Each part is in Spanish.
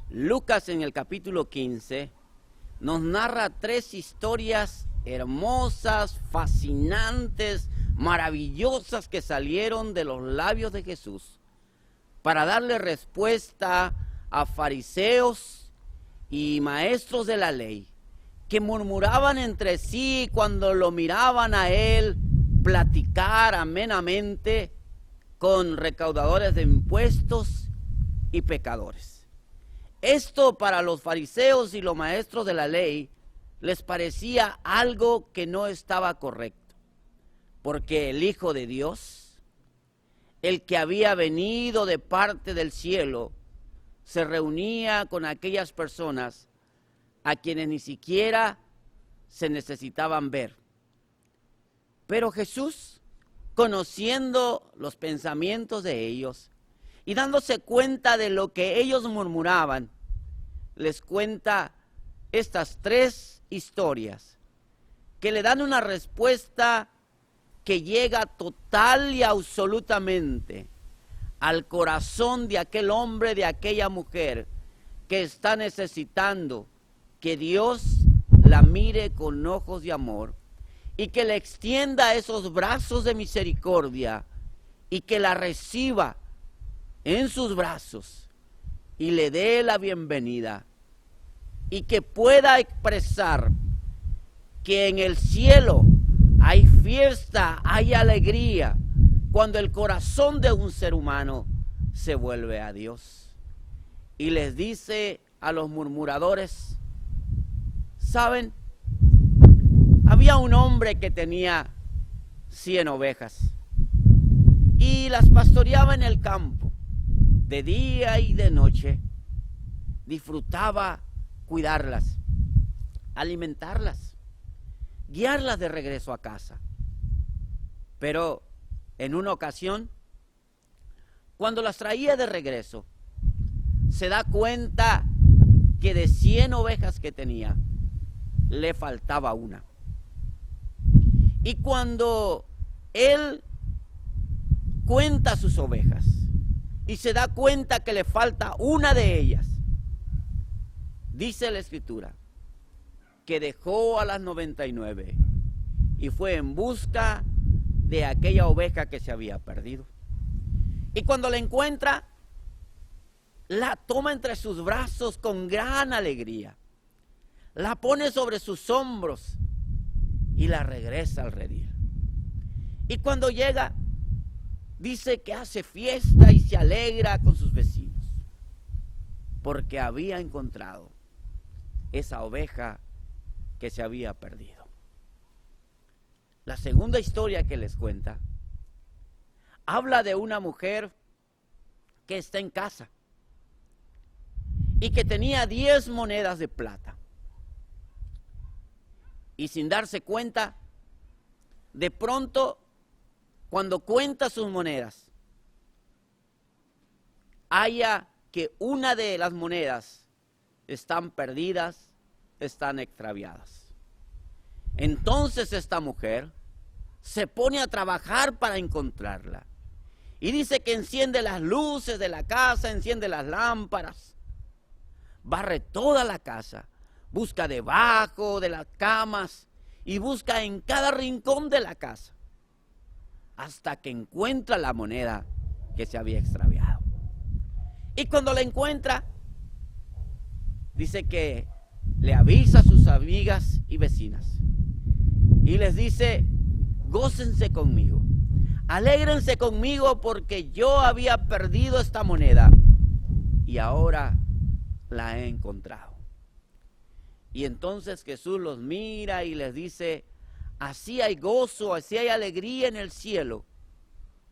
Lucas en el capítulo 15 nos narra 3 historias hermosas, fascinantes, maravillosas que salieron de los labios de Jesús para darle respuesta a fariseos y maestros de la ley que murmuraban entre sí cuando lo miraban a él platicar amenamente con recaudadores de impuestos y pecadores. Esto para los fariseos y los maestros de la ley les parecía algo que no estaba correcto, porque el Hijo de Dios, el que había venido de parte del cielo, se reunía con aquellas personas a quienes ni siquiera se necesitaban ver. Pero Jesús, conociendo los pensamientos de ellos y dándose cuenta de lo que ellos murmuraban, les cuenta estas 3 historias que le dan una respuesta que llega total y absolutamente al corazón de aquel hombre, de aquella mujer que está necesitando que Dios la mire con ojos de amor y que le extienda esos brazos de misericordia y que la reciba en sus brazos y le dé la bienvenida y que pueda expresar que en el cielo hay fiesta, hay alegría cuando el corazón de un ser humano se vuelve a Dios. Y les dice a los murmuradores, ¿saben? Había un hombre que tenía 100 ovejas y las pastoreaba en el campo de día y de noche. Disfrutaba cuidarlas, alimentarlas, guiarlas de regreso a casa. Pero en una ocasión, cuando las traía de regreso, se da cuenta que de 100 ovejas que tenía, le faltaba una. Y cuando él cuenta sus ovejas y se da cuenta que le falta una de ellas, dice la Escritura que dejó a las 99 y fue en busca de aquella oveja que se había perdido. Y cuando la encuentra, la toma entre sus brazos con gran alegría, la pone sobre sus hombros y la regresa al redil. Y cuando llega, dice que hace fiesta y se alegra con sus vecinos, porque había encontrado esa oveja que se había perdido. La segunda historia que les cuenta habla de una mujer que está en casa y que tenía 10 monedas de plata. Y sin darse cuenta, de pronto, cuando cuenta sus monedas, halla que una de las monedas están perdidas, están extraviadas. Entonces esta mujer se pone a trabajar para encontrarla. Y dice que enciende las luces de la casa, enciende las lámparas, barre toda la casa, busca debajo de las camas y busca en cada rincón de la casa, hasta que encuentra la moneda que se había extraviado. Y cuando la encuentra, dice que le avisa a sus amigas y vecinas y les dice: gócense conmigo, alégrense conmigo, porque yo había perdido esta moneda y ahora la he encontrado. Y entonces Jesús los mira y les dice: así hay gozo, así hay alegría en el cielo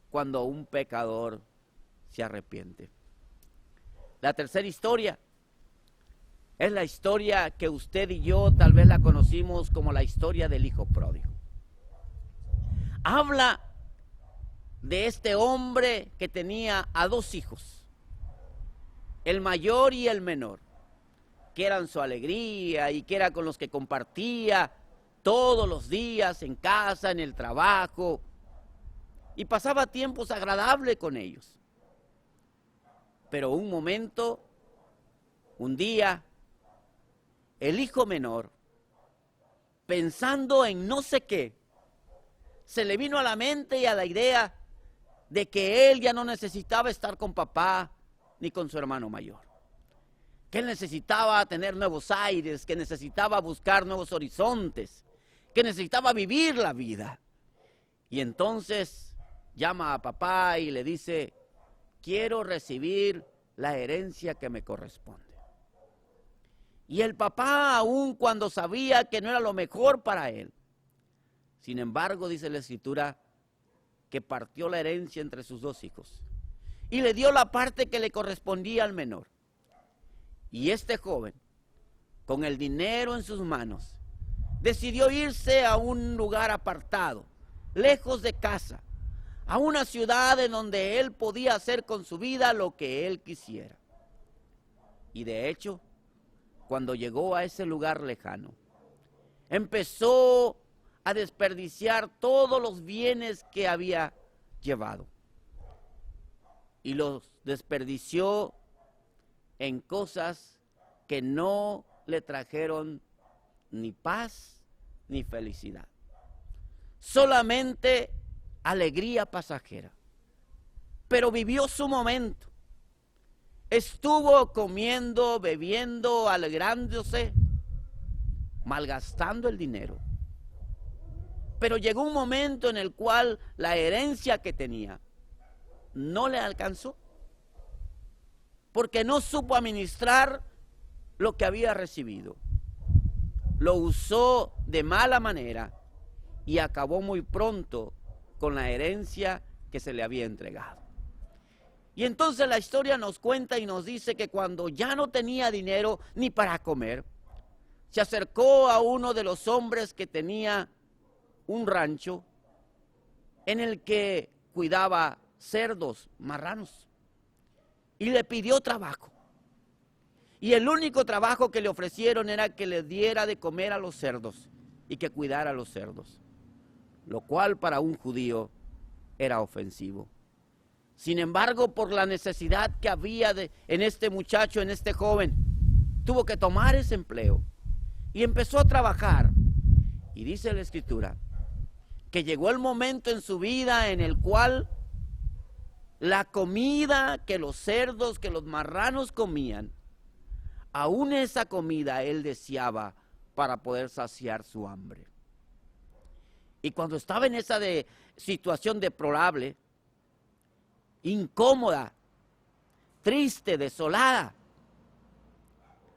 cuando un pecador se arrepiente. La tercera historia es la historia que usted y yo tal vez la conocimos como la historia del hijo pródigo. Habla de este hombre que tenía a 2 hijos, el mayor y el menor, que eran su alegría y que era con los que compartía todos los días en casa, en el trabajo, y pasaba tiempos agradables con ellos. Pero un momento Un día, el hijo menor, pensando en no sé qué, se le vino a la mente y a la idea de que él ya no necesitaba estar con papá ni con su hermano mayor. Que él necesitaba tener nuevos aires, que necesitaba buscar nuevos horizontes, que necesitaba vivir la vida. Y entonces llama a papá y le dice: quiero recibir la herencia que me corresponde. Y el papá, aun cuando sabía que no era lo mejor para él, sin embargo, dice la Escritura, que partió la herencia entre sus dos hijos y le dio la parte que le correspondía al menor. Y este joven, con el dinero en sus manos, decidió irse a un lugar apartado, lejos de casa, a una ciudad en donde él podía hacer con su vida lo que él quisiera. Y de hecho, cuando llegó a ese lugar lejano, empezó a desperdiciar todos los bienes que había llevado. Y los desperdició en cosas que no le trajeron ni paz ni felicidad. Solamente alegría pasajera. Pero vivió su momento. Estuvo comiendo, bebiendo, alegrándose, malgastando el dinero. Pero llegó un momento en el cual la herencia que tenía no le alcanzó, porque no supo administrar lo que había recibido. Lo usó de mala manera y acabó muy pronto con la herencia que se le había entregado. Y entonces la historia nos cuenta y nos dice que cuando ya no tenía dinero ni para comer, se acercó a uno de los hombres que tenía un rancho en el que cuidaba cerdos, marranos, y le pidió trabajo. Y el único trabajo que le ofrecieron era que le diera de comer a los cerdos y que cuidara a los cerdos, lo cual para un judío era ofensivo. Sin embargo, por la necesidad que había en este muchacho, en este joven, tuvo que tomar ese empleo y empezó a trabajar. Y dice la Escritura que llegó el momento en su vida en el cual la comida que los cerdos, que los marranos comían, aún esa comida él deseaba para poder saciar su hambre. Y cuando estaba en esa situación deplorable, incómoda, triste, desolada,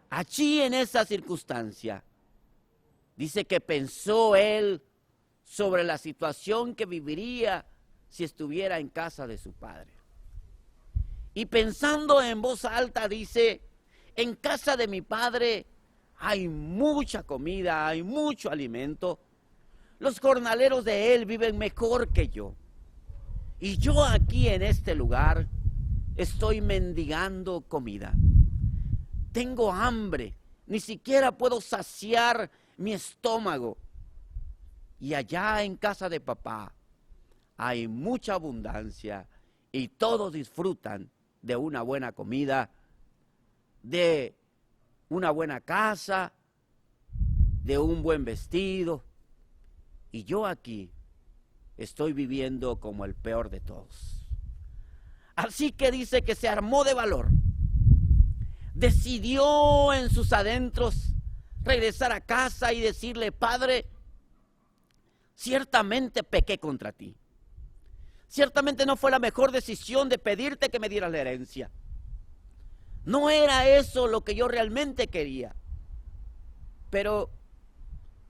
allí en esa circunstancia, dice que pensó él sobre la situación que viviría si estuviera en casa de su padre. Y pensando en voz alta dice: en casa de mi padre hay mucha comida, hay mucho alimento. Los jornaleros de él viven mejor que yo. Y yo aquí en este lugar estoy mendigando comida. Tengo hambre, ni siquiera puedo saciar mi estómago. Y allá en casa de papá hay mucha abundancia y todos disfrutan de una buena comida, de una buena casa, de un buen vestido. Y yo aquí estoy viviendo como el peor de todos. Así que dice que se armó de valor. Decidió en sus adentros regresar a casa y decirle: Padre, ciertamente pequé contra ti. Ciertamente no fue la mejor decisión de pedirte que me dieras la herencia. No era eso lo que yo realmente quería. Pero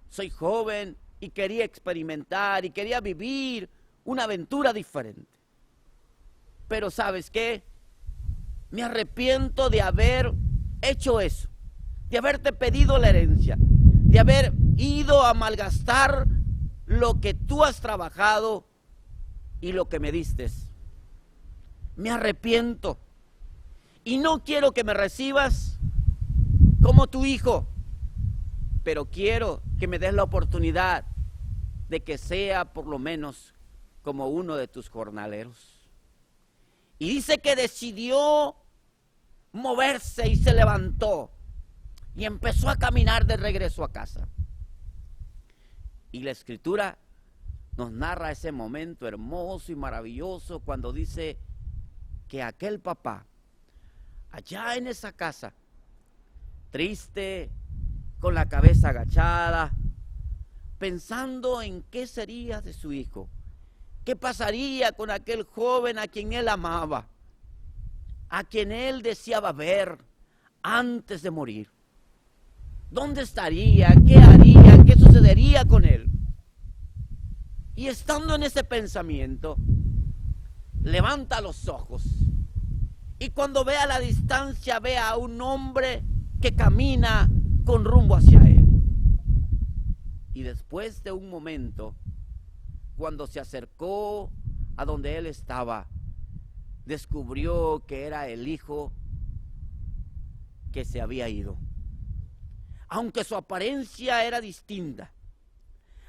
soy joven y quería experimentar y quería vivir una aventura diferente. Pero ¿sabes qué? Me arrepiento de haber hecho eso, de haberte pedido la herencia, de haber ido a malgastar lo que tú has trabajado y lo que me diste. Me arrepiento y no quiero que me recibas como tu hijo, pero quiero que me des la oportunidad de que sea por lo menos como uno de tus jornaleros. Y dice que decidió moverse y se levantó y empezó a caminar de regreso a casa. Y la Escritura nos narra ese momento hermoso y maravilloso cuando dice que aquel papá, allá en esa casa, triste, con la cabeza agachada, pensando en qué sería de su hijo, qué pasaría con aquel joven a quien él amaba, a quien él deseaba ver antes de morir. ¿Dónde estaría? ¿Qué haría? ¿Qué sucedería con él? Y estando en ese pensamiento, levanta los ojos y cuando ve a la distancia, ve a un hombre que camina con rumbo hacia él. Y después de un momento, cuando se acercó a donde él estaba, descubrió que era el hijo que se había ido. Aunque su apariencia era distinta,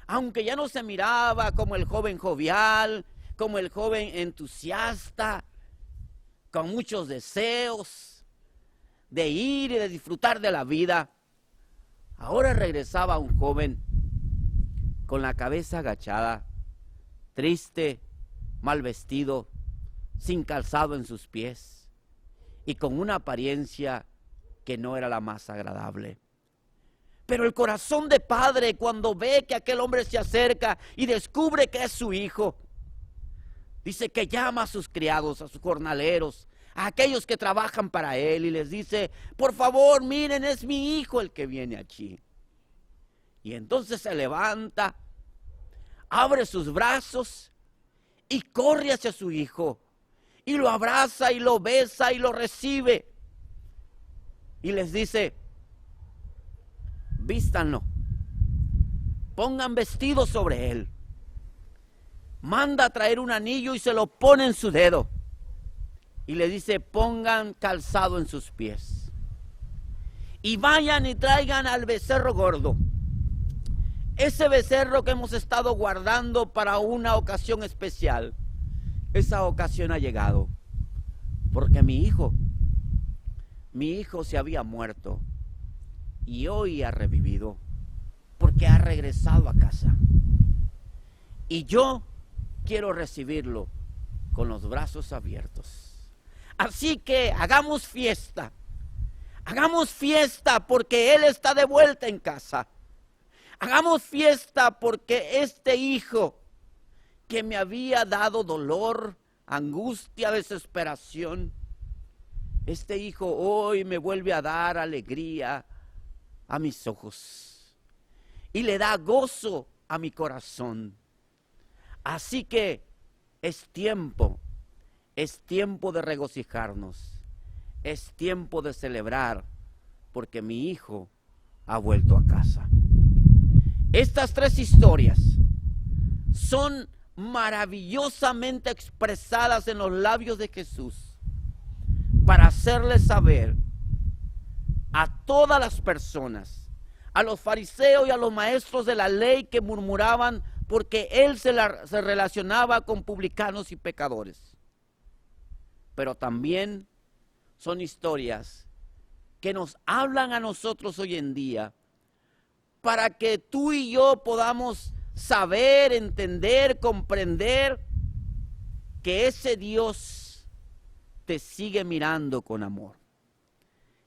aunque ya no se miraba como el joven jovial, como el joven entusiasta, con muchos deseos de ir y de disfrutar de la vida, ahora regresaba un joven con la cabeza agachada, triste, mal vestido, sin calzado en sus pies y con una apariencia que no era la más agradable. Pero el corazón de padre, cuando ve que aquel hombre se acerca y descubre que es su hijo, dice que llama a sus criados, a sus jornaleros, a aquellos que trabajan para él y les dice: por favor, miren, es mi hijo el que viene aquí. Y entonces se levanta, abre sus brazos y corre hacia su hijo y lo abraza y lo besa y lo recibe y les dice: vístanlo, pongan vestido sobre él, manda a traer un anillo y se lo pone en su dedo y le dice: pongan calzado en sus pies y vayan y traigan al becerro gordo, ese becerro que hemos estado guardando para una ocasión especial. Esa ocasión ha llegado porque mi hijo se había muerto y hoy ha revivido porque ha regresado a casa y yo quiero recibirlo con los brazos abiertos. Así que hagamos fiesta porque él está de vuelta en casa. Hagamos fiesta porque este hijo que me había dado dolor, angustia, desesperación, este hijo hoy me vuelve a dar alegría a mis ojos y le da gozo a mi corazón. Así que es tiempo de regocijarnos, es tiempo de celebrar porque mi hijo ha vuelto a casa. Estas tres historias son maravillosamente expresadas en los labios de Jesús para hacerle saber a todas las personas, a los fariseos y a los maestros de la ley que murmuraban porque él se relacionaba con publicanos y pecadores. Pero también son historias que nos hablan a nosotros hoy en día para que tú y yo podamos saber, entender, comprender que ese Dios te sigue mirando con amor,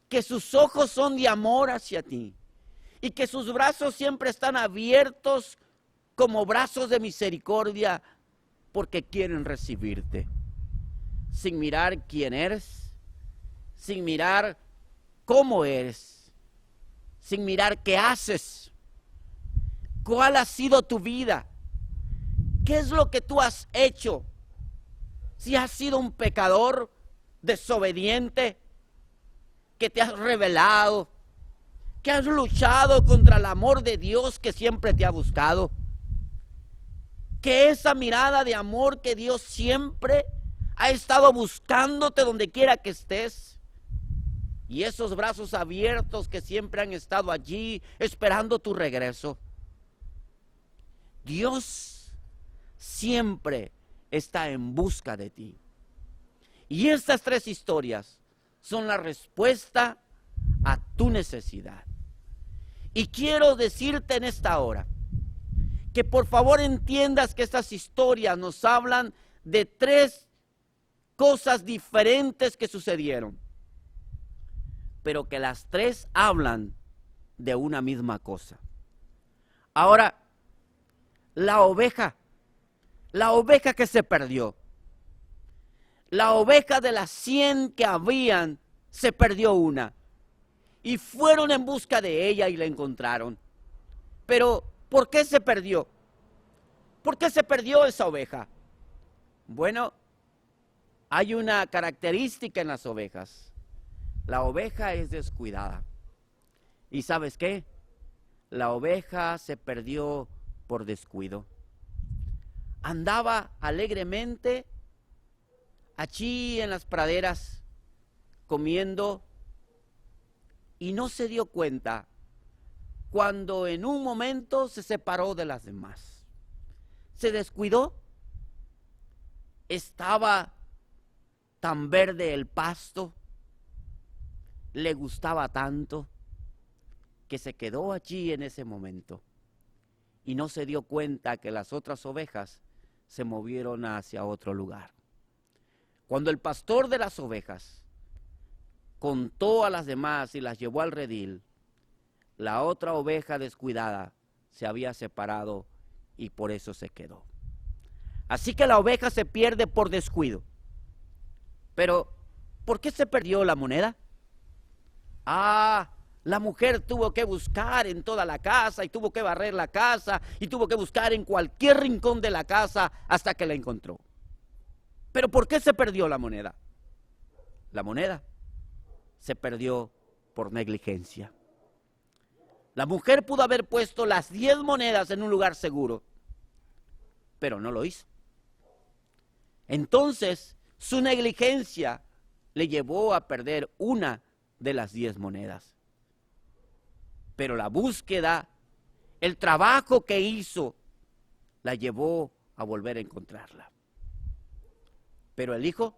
que sus ojos son de amor hacia ti y que sus brazos siempre están abiertos como brazos de misericordia porque quieren recibirte, sin mirar quién eres, sin mirar cómo eres, sin mirar qué haces, cuál ha sido tu vida, qué es lo que tú has hecho, si has sido un pecador desobediente, que te has rebelado, que has luchado contra el amor de Dios que siempre te ha buscado, que esa mirada de amor que Dios siempre ha estado buscándote donde quiera que estés, y esos brazos abiertos que siempre han estado allí esperando tu regreso. Dios siempre está en busca de ti. Y estas tres historias son la respuesta a tu necesidad. Y quiero decirte en esta hora que por favor entiendas que estas historias nos hablan de tres cosas diferentes que sucedieron, pero que las tres hablan de una misma cosa. Ahora, la oveja que se perdió, la oveja de las 100 que habían, se perdió una. Y fueron en busca de ella y la encontraron. Pero, ¿por qué se perdió? ¿Por qué se perdió esa oveja? Bueno, hay una característica en las ovejas. La oveja es descuidada. ¿Y sabes qué? La oveja se perdió por descuido. Andaba alegremente allí en las praderas comiendo y no se dio cuenta cuando en un momento se separó de las demás. Se descuidó. Estaba tan verde el pasto, le gustaba tanto que se quedó allí en ese momento y no se dio cuenta que las otras ovejas se movieron hacia otro lugar. Cuando el pastor de las ovejas contó a las demás y las llevó al redil, la otra oveja descuidada se había separado y por eso se quedó. Así que la oveja se pierde por descuido. Pero, ¿por qué se perdió la moneda? La mujer tuvo que buscar en toda la casa y tuvo que barrer la casa y tuvo que buscar en cualquier rincón de la casa hasta que la encontró. Pero ¿por qué se perdió la moneda? La moneda se perdió por negligencia. La mujer pudo haber puesto las 10 monedas en un lugar seguro, pero no lo hizo. Entonces, su negligencia le llevó a perder una de las 10 monedas. Pero la búsqueda, el trabajo que hizo, la llevó a volver a encontrarla. Pero el hijo,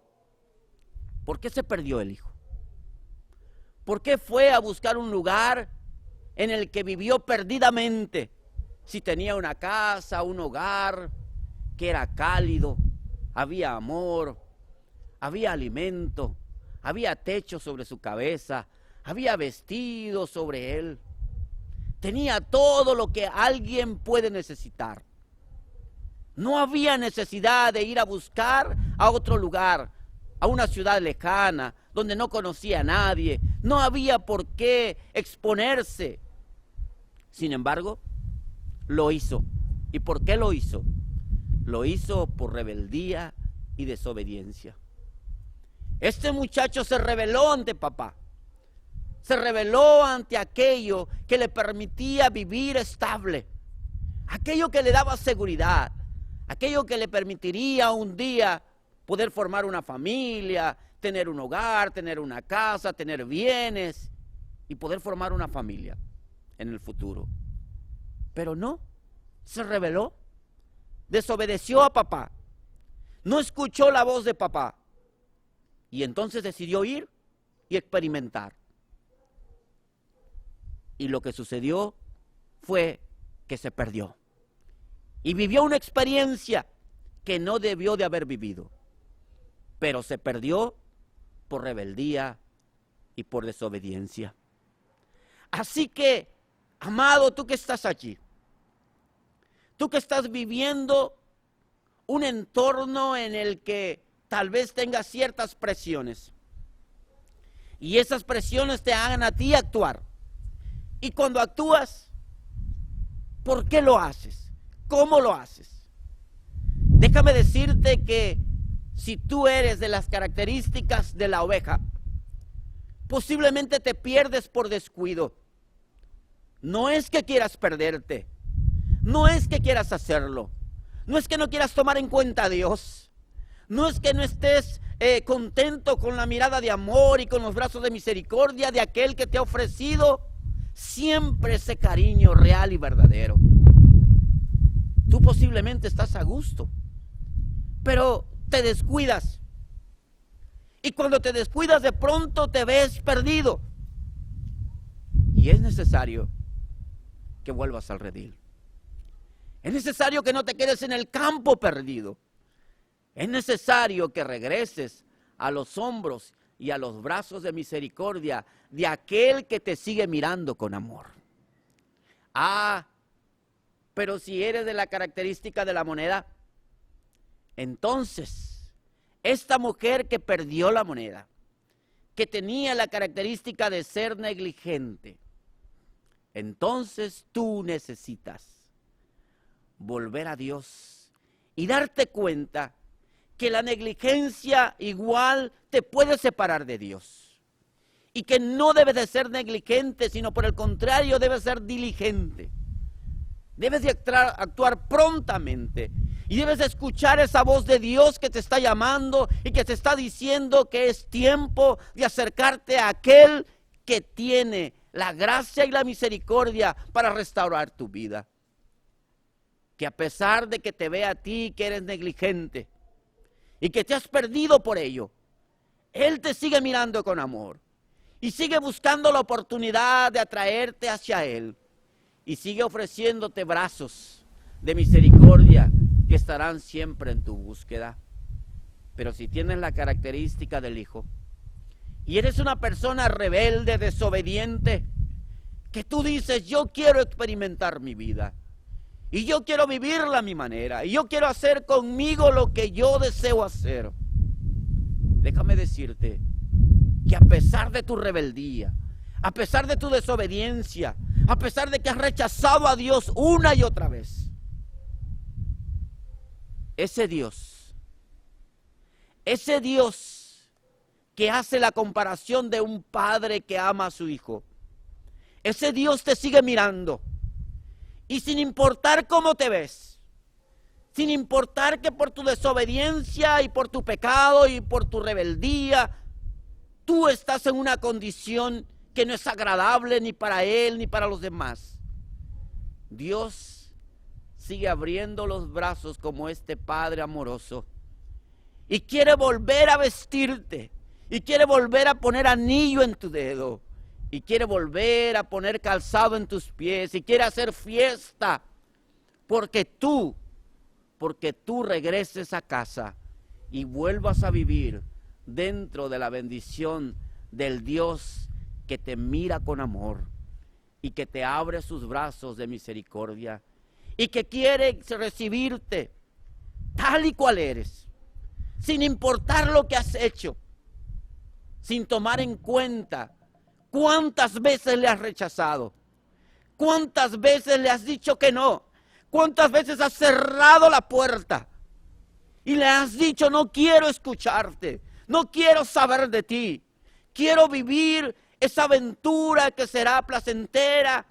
¿por qué se perdió el hijo? ¿Por qué fue a buscar un lugar en el que vivió perdidamente? Si tenía una casa, un hogar que era cálido, había amor, había alimento, había techo sobre su cabeza, había vestido sobre él. Tenía todo lo que alguien puede necesitar. No había necesidad de ir a buscar a otro lugar, a una ciudad lejana, donde no conocía a nadie. No había por qué exponerse. Sin embargo, lo hizo. ¿Y por qué lo hizo? Lo hizo por rebeldía y desobediencia. Este muchacho se rebeló ante papá. Se rebeló ante aquello que le permitía vivir estable. Aquello que le daba seguridad. Aquello que le permitiría un día poder formar una familia, tener un hogar, tener una casa, tener bienes y poder formar una familia en el futuro. Pero no, se rebeló, desobedeció a papá, no escuchó la voz de papá y entonces decidió ir y experimentar. Y lo que sucedió fue que se perdió. Y vivió una experiencia que no debió de haber vivido. Pero se perdió por rebeldía y por desobediencia. Así que, amado, tú que estás allí, tú que estás viviendo un entorno en el que tal vez tengas ciertas presiones. Y esas presiones te hagan a ti actuar. Y cuando actúas, ¿por qué lo haces? ¿Cómo lo haces? Déjame decirte que si tú eres de las características de la oveja, posiblemente te pierdes por descuido. No es que quieras perderte, no es que quieras hacerlo, no es que no quieras tomar en cuenta a Dios, no es que no estés contento con la mirada de amor y con los brazos de misericordia de aquel que te ha ofrecido siempre ese cariño real y verdadero. Tú posiblemente estás a gusto, pero te descuidas Y cuando te descuidas, de pronto te ves perdido. Y es necesario que vuelvas al redil. Es necesario que no te quedes en el campo perdido. Es necesario que regreses a los hombros y a los brazos de misericordia de aquel que te sigue mirando con amor. Pero si eres de la característica de la moneda, entonces esta mujer que perdió la moneda, que tenía la característica de ser negligente, entonces tú necesitas volver a Dios y darte cuenta que la negligencia igual te puede separar de Dios. Y que no debes de ser negligente, sino por el contrario debes ser diligente. Debes de actuar prontamente. Y debes de escuchar esa voz de Dios que te está llamando y que te está diciendo que es tiempo de acercarte a aquel que tiene la gracia y la misericordia para restaurar tu vida. Que a pesar de que te vea a ti que eres negligente y que te has perdido por ello, Él te sigue mirando con amor y sigue buscando la oportunidad de atraerte hacia Él y sigue ofreciéndote brazos de misericordia que estarán siempre en tu búsqueda. Pero si tienes la característica del hijo y eres una persona rebelde, desobediente, que tú dices, yo quiero experimentar mi vida y yo quiero vivirla a mi manera y yo quiero hacer conmigo lo que yo deseo hacer, déjame decirte que a pesar de tu rebeldía, a pesar de tu desobediencia, a pesar de que has rechazado a Dios una y otra vez, ese Dios que hace la comparación de un padre que ama a su hijo, ese Dios te sigue mirando. Y sin importar cómo te ves, sin importar que por tu desobediencia y por tu pecado y por tu rebeldía, tú estás en una condición que no es agradable ni para Él ni para los demás, Dios sigue abriendo los brazos como este Padre amoroso y quiere volver a vestirte y quiere volver a poner anillo en tu dedo y quiere volver a poner calzado en tus pies y quiere hacer fiesta porque tú regreses a casa y vuelvas a vivir dentro de la bendición del Dios que te mira con amor y que te abre sus brazos de misericordia y que quiere recibirte tal y cual eres, sin importar lo que has hecho, sin tomar en cuenta cuántas veces le has rechazado, cuántas veces le has dicho que no, cuántas veces has cerrado la puerta y le has dicho, no quiero escucharte, no quiero saber de ti, quiero vivir esa aventura que será placentera,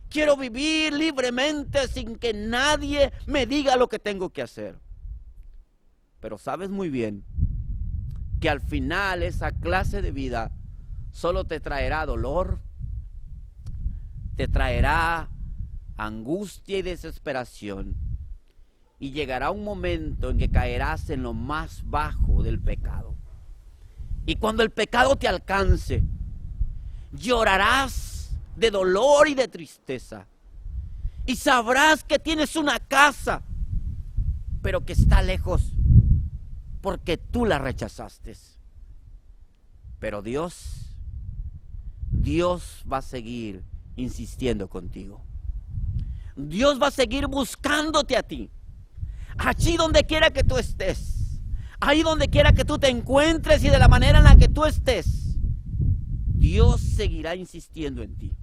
quiero vivir libremente sin que nadie me diga lo que tengo que hacer. Pero sabes muy bien que al final esa clase de vida solo te traerá dolor, te traerá angustia y desesperación, y llegará un momento en que caerás en lo más bajo del pecado. Y cuando el pecado te alcance, llorarás de dolor y de tristeza, y sabrás que tienes una casa, pero que está lejos, porque tú la rechazaste. Pero Dios va a seguir insistiendo contigo. Dios va a seguir buscándote a ti. Allí donde quiera que tú estés, ahí donde quiera que tú te encuentres y de la manera en la que tú estés, Dios seguirá insistiendo en ti.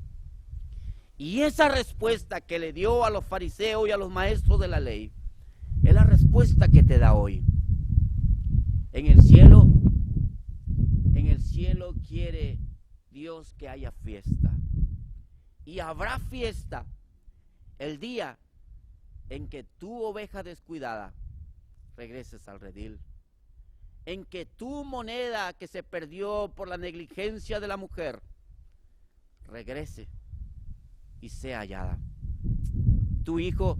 Y esa respuesta que le dio a los fariseos y a los maestros de la ley, es la respuesta que te da hoy. En el cielo quiere Dios que haya fiesta. Y habrá fiesta el día en que tu oveja descuidada regreses al redil. En que tu moneda que se perdió por la negligencia de la mujer regrese y sea hallada. Tu hijo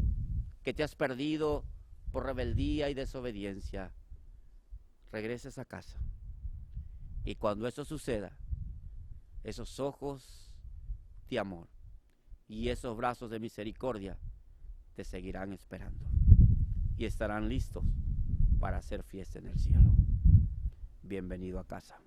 que te has perdido por rebeldía y desobediencia, regreses a casa. Y cuando eso suceda, esos ojos de amor y esos brazos de misericordia te seguirán esperando y estarán listos para hacer fiesta en el cielo. Bienvenido a casa.